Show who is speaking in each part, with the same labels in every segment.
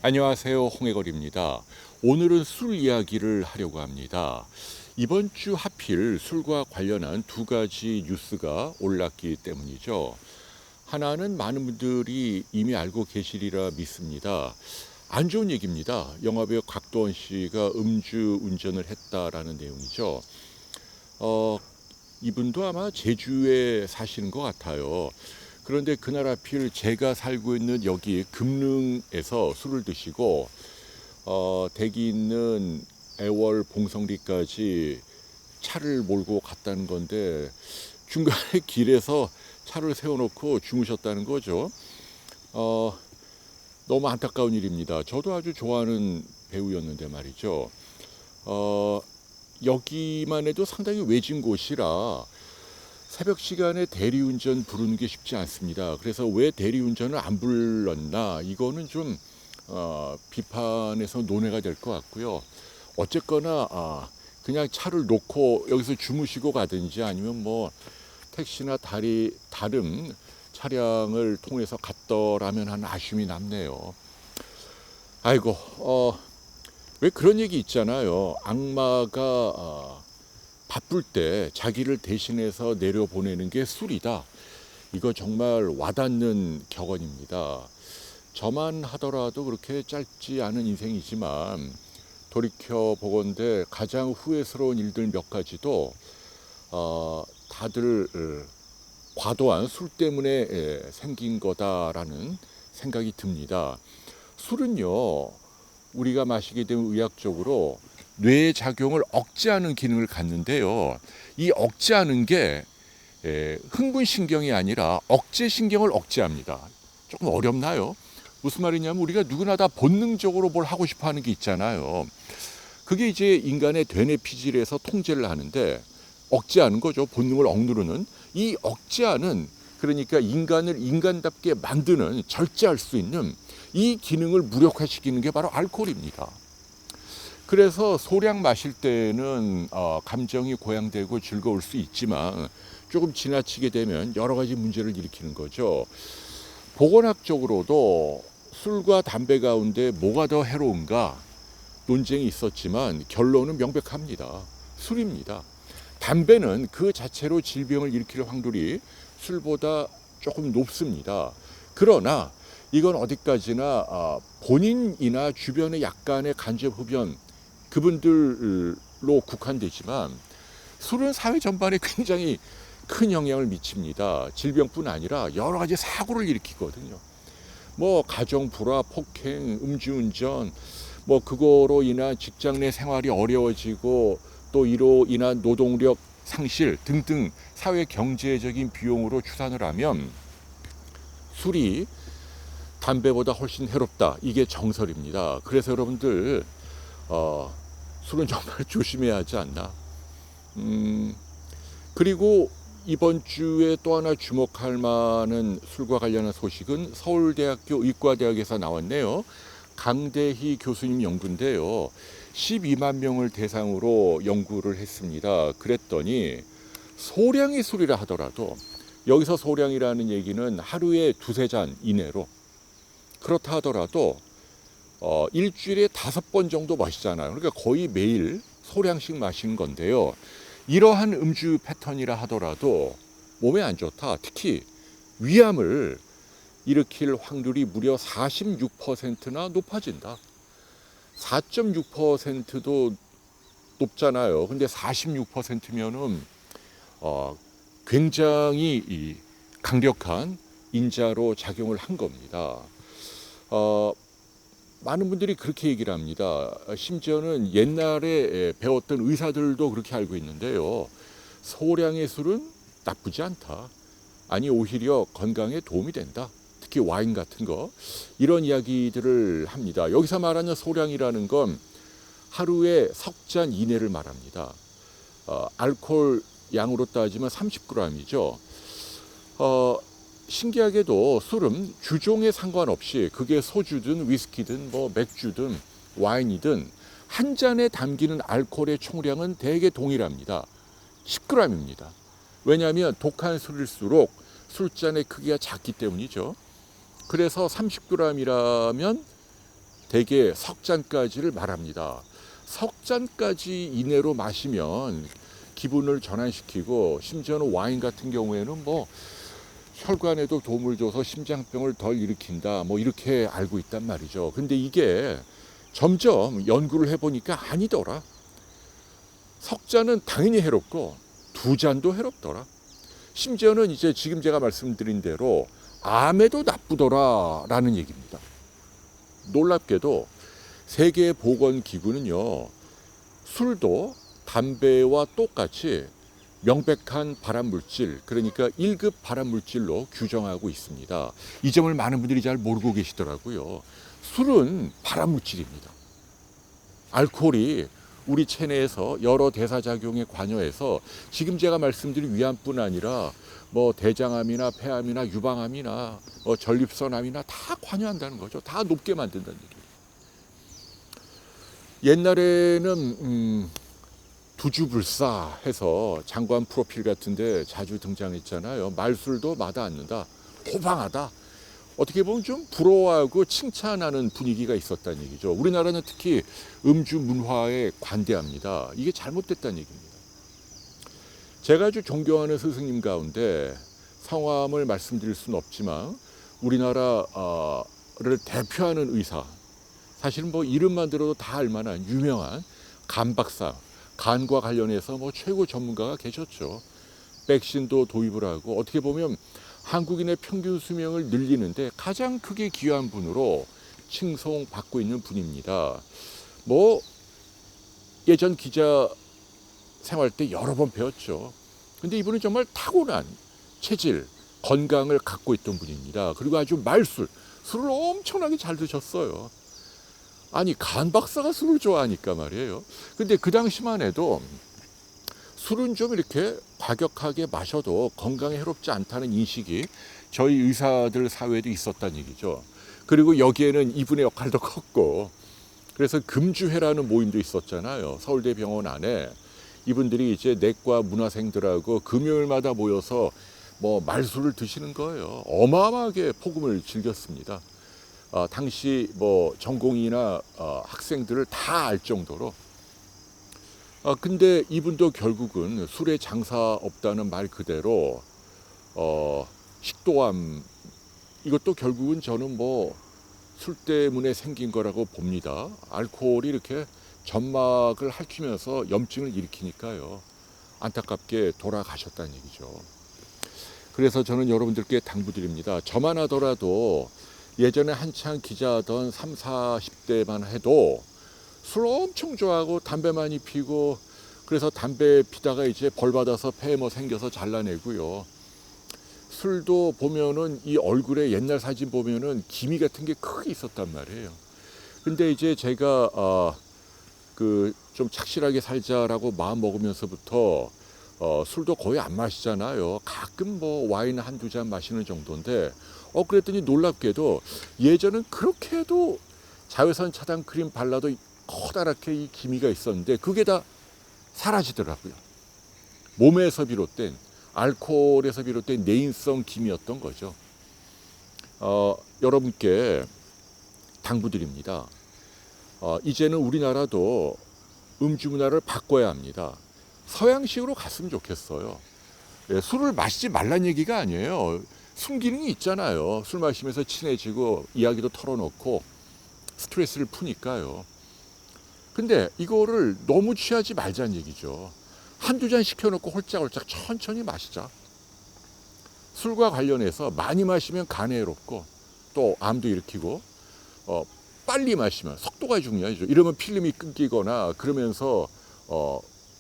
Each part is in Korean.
Speaker 1: 안녕하세요, 홍해걸입니다. 오늘은 술 이야기를 하려고 합니다. 이번 주 하필 술과 관련한 두 가지 뉴스가 올랐기 때문이죠. 하나는 많은 분들이 이미 알고 계시리라 믿습니다. 안 좋은 얘기입니다. 영화배우 곽도원 씨가 음주 운전을 했다라는 내용이죠. 이분도 아마 제주에 사시는 것 같아요. 그런데 그날 하필 제가 살고 있는 여기 금능에서 술을 드시고 댁이 있는 애월 봉성리까지 차를 몰고 갔다는 건데 중간에 길에서 차를 세워놓고 주무셨다는 거죠. 너무 안타까운 일입니다. 저도 아주 좋아하는 배우였는데 말이죠. 여기만 해도 상당히 외진 곳이라 새벽 시간에 대리운전 부르는 게 쉽지 않습니다. 그래서 왜 대리운전을 안 불렀나, 이거는 좀 비판에서 논의가 될 것 같고요. 어쨌거나 그냥 차를 놓고 여기서 주무시고 가든지 아니면 뭐 택시나 다른 차량을 통해서 갔더라면 하는 아쉬움이 남네요. 아이고, 왜 그런 얘기 있잖아요. 악마가 바쁠 때 자기를 대신해서 내려보내는 게 술이다. 이거 정말 와닿는 격언입니다. 저만 하더라도 그렇게 짧지 않은 인생이지만 돌이켜보건대 가장 후회스러운 일들 몇 가지도 다들 과도한 술 때문에 생긴 거다라는 생각이 듭니다. 술은요, 우리가 마시게 되면 의학적으로 뇌의 작용을 억제하는 기능을 갖는데요. 이 억제하는 게 흥분신경이 아니라 억제신경을 억제합니다. 조금 어렵나요? 무슨 말이냐면 우리가 누구나 다 본능적으로 뭘 하고 싶어 하는 게 있잖아요. 그게 이제 인간의 되뇌피질에서 통제를 하는데 억제하는 거죠. 본능을 억누르는. 이 억제하는, 그러니까 인간을 인간답게 만드는, 절제할 수 있는 이 기능을 무력화시키는 게 바로 알코올입니다. 그래서 소량 마실 때는 감정이 고양되고 즐거울 수 있지만 조금 지나치게 되면 여러 가지 문제를 일으키는 거죠. 보건학적으로도 술과 담배 가운데 뭐가 더 해로운가 논쟁이 있었지만 결론은 명백합니다. 술입니다. 담배는 그 자체로 질병을 일으킬 확률이 술보다 조금 높습니다. 그러나 이건 어디까지나 본인이나 주변의 약간의 간접 흡연, 그분들로 국한되지만 술은 사회 전반에 굉장히 큰 영향을 미칩니다. 질병뿐 아니라 여러 가지 사고를 일으키거든요. 뭐 가정 불화, 폭행, 음주운전, 뭐 그거로 인한 직장 내 생활이 어려워지고 또 이로 인한 노동력 상실 등등 사회 경제적인 비용으로 추산을 하면 술이 담배보다 훨씬 해롭다. 이게 정설입니다. 그래서 여러분들 술은 정말 조심해야 하지 않나. 그리고 이번 주에 또 하나 주목할 만한 술과 관련한 소식은 서울대학교 의과대학에서 나왔네요. 강대희 교수님 연구인데요. 12만 명을 대상으로 연구를 했습니다. 그랬더니 소량의 술이라 하더라도, 여기서 소량이라는 얘기는 하루에 두세 잔 이내로, 그렇다 하더라도 일주일에 5번 정도 마시잖아요. 그러니까 거의 매일 소량씩 마시는 건데요. 이러한 음주 패턴이라 하더라도 몸에 안 좋다. 특히 위암을 일으킬 확률이 무려 46%나 높아진다. 4.6%도 높잖아요. 근데 46%면은 굉장히 강력한 인자로 작용을 한 겁니다. 많은 분들이 그렇게 얘기를 합니다. 심지어는 옛날에 배웠던 의사들도 그렇게 알고 있는데요. 소량의 술은 나쁘지 않다. 아니, 오히려 건강에 도움이 된다. 특히 와인 같은 거. 이런 이야기들을 합니다. 여기서 말하는 소량이라는 건 하루에 석 잔 이내를 말합니다. 알코올 양으로 따지면 30g이죠. 신기하게도 술은 주종에 상관없이 그게 소주든 위스키든 뭐 맥주든 와인이든 한 잔에 담기는 알코올의 총량은 대개 동일합니다. 10g입니다. 왜냐하면 독한 술일수록 술잔의 크기가 작기 때문이죠. 그래서 30g이라면 대개 석 잔까지를 말합니다. 석 잔까지 이내로 마시면 기분을 전환시키고 심지어는 와인 같은 경우에는 뭐 혈관에도 도움을 줘서 심장병을 덜 일으킨다, 뭐 이렇게 알고 있단 말이죠. 근데 이게 점점 연구를 해보니까 아니더라. 석 잔은 당연히 해롭고 두 잔도 해롭더라. 심지어는 이제 지금 제가 말씀드린 대로 암에도 나쁘더라라는 얘기입니다. 놀랍게도 세계보건기구는요, 술도 담배와 똑같이 명백한 발암물질, 그러니까 1급 발암물질로 규정하고 있습니다. 이 점을 많은 분들이 잘 모르고 계시더라고요. 술은 발암물질입니다. 알코올이 우리 체내에서 여러 대사작용에 관여해서 지금 제가 말씀드린 위암뿐 아니라 뭐 대장암이나 폐암이나 유방암이나 전립선암이나 다 관여한다는 거죠. 다 높게 만든다는 얘기예요. 옛날에는 두주불사 해서 장관 프로필 같은데 자주 등장했잖아요. 말술도 마다 않는다, 호방하다. 어떻게 보면 좀 부러워하고 칭찬하는 분위기가 있었다는 얘기죠. 우리나라는 특히 음주 문화에 관대합니다. 이게 잘못됐다는 얘기입니다. 제가 아주 존경하는 스승님 가운데 성함을 말씀드릴 수는 없지만 우리나라를 대표하는 의사, 사실은 뭐 이름만 들어도 다 알만한 유명한 간 박사, 간과 관련해서 뭐 최고 전문가가 계셨죠. 백신도 도입을 하고 어떻게 보면 한국인의 평균 수명을 늘리는데 가장 크게 기여한 분으로 칭송받고 있는 분입니다. 뭐 예전 기자 생활 때 여러 번 배웠죠. 근데 이분은 정말 타고난 체질, 건강을 갖고 있던 분입니다. 그리고 아주 술을 엄청나게 잘 드셨어요. 아니, 간 박사가 술을 좋아하니까 말이에요. 근데 그 당시만 해도 술은 좀 이렇게 과격하게 마셔도 건강에 해롭지 않다는 인식이 저희 의사들 사회에도 있었다는 얘기죠. 그리고 여기에는 이분의 역할도 컸고, 그래서 금주회라는 모임도 있었잖아요. 서울대병원 안에 이분들이 이제 내과 문화생들하고 금요일마다 모여서 뭐 말술을 드시는 거예요. 어마어마하게 폭음을 즐겼습니다. 당시 뭐 전공의나 학생들을 다 알 정도로. 근데 이분도 결국은 술에 장사 없다는 말 그대로 식도암, 이것도 결국은 저는 뭐 술 때문에 생긴 거라고 봅니다. 알코올이 이렇게 점막을 핥히면서 염증을 일으키니까요. 안타깝게 돌아가셨다는 얘기죠. 그래서 저는 여러분들께 당부드립니다. 저만 하더라도 예전에 한창 기자하던 30, 40대만 해도 술 엄청 좋아하고 담배 많이 피고, 그래서 담배 피다가 이제 벌 받아서 폐에 뭐 생겨서 잘라내고요. 술도 보면은 이 얼굴에 옛날 사진 보면은 기미 같은 게 크게 있었단 말이에요. 근데 이제 제가 좀 착실하게 살자라고 마음 먹으면서부터 술도 거의 안 마시잖아요. 가끔 뭐 와인 한두 잔 마시는 정도인데 그랬더니 놀랍게도 예전은 그렇게 해도 자외선 차단 크림 발라도 커다랗게 이 기미가 있었는데 그게 다 사라지더라고요. 몸에서 비롯된, 알코올에서 비롯된 내인성 기미였던 거죠. 여러분께 당부드립니다. 이제는 우리나라도 음주 문화를 바꿔야 합니다. 서양식으로 갔으면 좋겠어요. 술을 마시지 말란 얘기가 아니에요. 순기능이 있잖아요. 술 마시면서 친해지고 이야기도 털어놓고 스트레스를 푸니까요. 근데 이거를 너무 취하지 말자는 얘기죠. 한두 잔 시켜놓고 홀짝홀짝 천천히 마시자. 술과 관련해서 많이 마시면 간에 해롭고 또 암도 일으키고, 빨리 마시면 속도가 중요하죠. 이러면 필름이 끊기거나 그러면서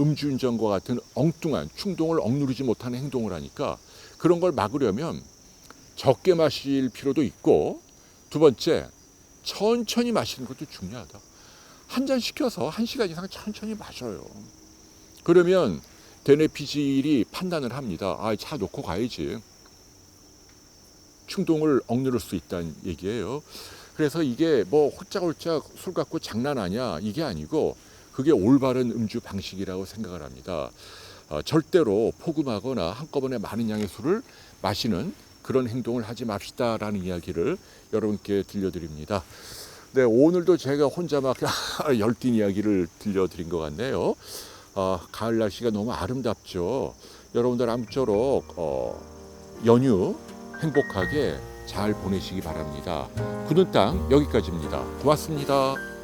Speaker 1: 음주운전과 같은 엉뚱한 충동을 억누르지 못하는 행동을 하니까 그런 걸 막으려면 적게 마실 필요도 있고, 두 번째, 천천히 마시는 것도 중요하다. 한 잔 시켜서 1시간 이상 천천히 마셔요. 그러면 대뇌피질이 판단을 합니다. 차 놓고 가야지. 충동을 억누를 수 있다는 얘기예요. 그래서 이게 뭐 홀짝홀짝 술 갖고 장난하냐, 이게 아니고 그게 올바른 음주 방식이라고 생각을 합니다. 절대로 포금하거나 한꺼번에 많은 양의 술을 마시는 그런 행동을 하지 맙시다라는 이야기를 여러분께 들려드립니다. 네, 오늘도 제가 혼자 막 열띤 이야기를 들려드린 것 같네요. 가을 날씨가 너무 아름답죠. 여러분들 아무쪼록 연휴 행복하게 잘 보내시기 바랍니다. 굳은 땅 여기까지입니다. 고맙습니다.